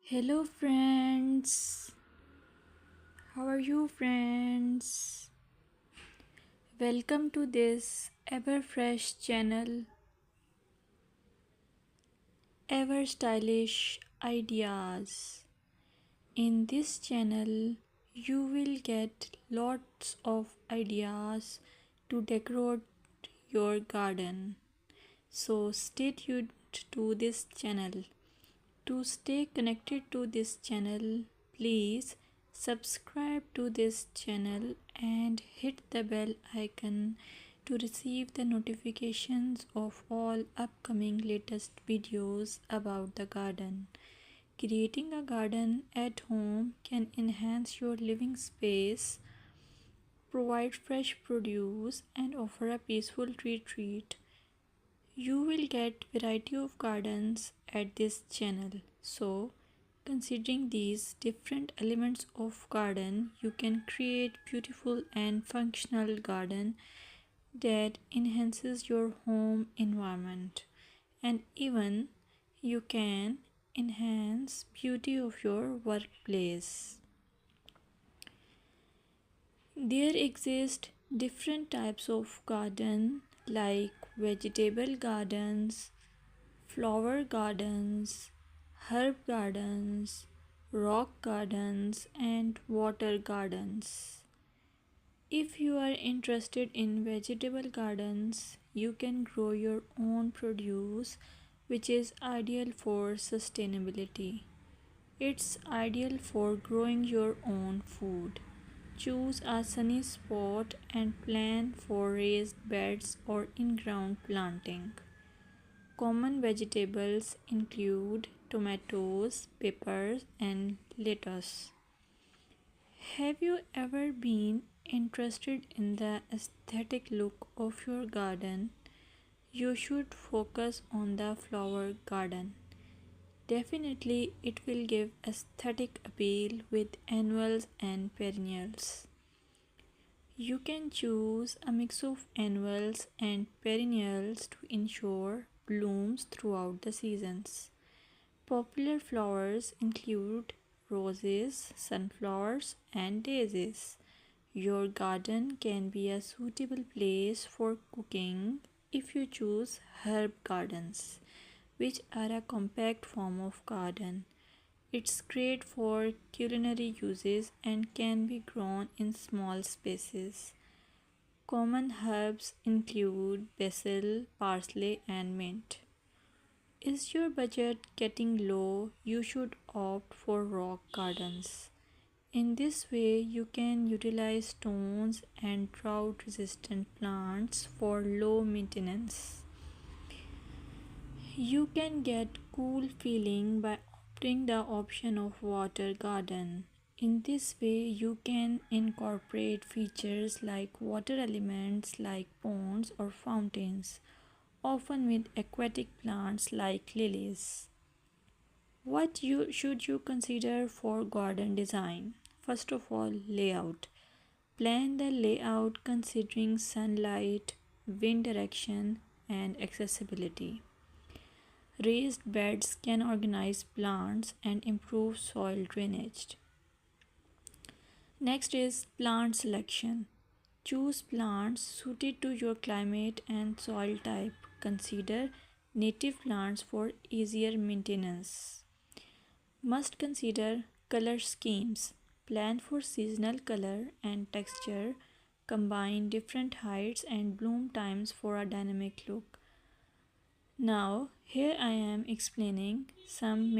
Hello, friends. How are you, friends? Welcome to this ever fresh channel, ever stylish ideas. In this channel, you will get lots of ideas to decorate your garden. So, stay tuned to this channel. To stay connected to this channel, please subscribe to this channel and hit the bell icon to receive the notifications of all upcoming latest videos about the garden. Creating a garden at home can enhance your living space, provide fresh produce, and offer a peaceful retreat. You will get variety of gardens at this channel. So, considering these different elements of garden, you can create beautiful and functional garden that enhances your home environment, and even you can enhance beauty of your workplace. There exist different types of garden like vegetable gardens, flower gardens, herb gardens, rock gardens, and water gardens. If you are interested in vegetable gardens, you can grow your own produce, which is ideal for sustainability. It's ideal for growing your own food. Choose a sunny spot and plan for raised beds or in ground planting. Common vegetables include tomatoes, peppers, and lettuce. Have you ever been interested in the aesthetic look of your garden? You should focus on the flower garden. Definitely, it will give aesthetic appeal with annuals and perennials. You can choose a mix of annuals and perennials to ensure blooms throughout the seasons. Popular flowers include roses, sunflowers, and daisies. Your garden can be a suitable place for cooking if you choose herb gardens, which are a compact form of garden. It's great for culinary uses and can be grown in small spaces. Common herbs include basil, parsley, and mint. Is your budget getting low? You should opt for rock gardens. In this way, you can utilize stones and drought resistant plants for low maintenance. You can get cool feeling by opting the option of water garden. In this way, you can incorporate features like water elements like ponds or fountains, often with aquatic plants like lilies. What should you consider for garden design? First of all, layout. Plan the layout considering sunlight, wind direction, and accessibility. Raised beds can organize plants and improve soil drainage. Next is plant selection. Choose plants suited to your climate and soil type. Consider native plants for easier maintenance. Must consider color schemes. Plan for seasonal color and texture. Combine different heights and bloom times for a dynamic look. Now, here I am explaining some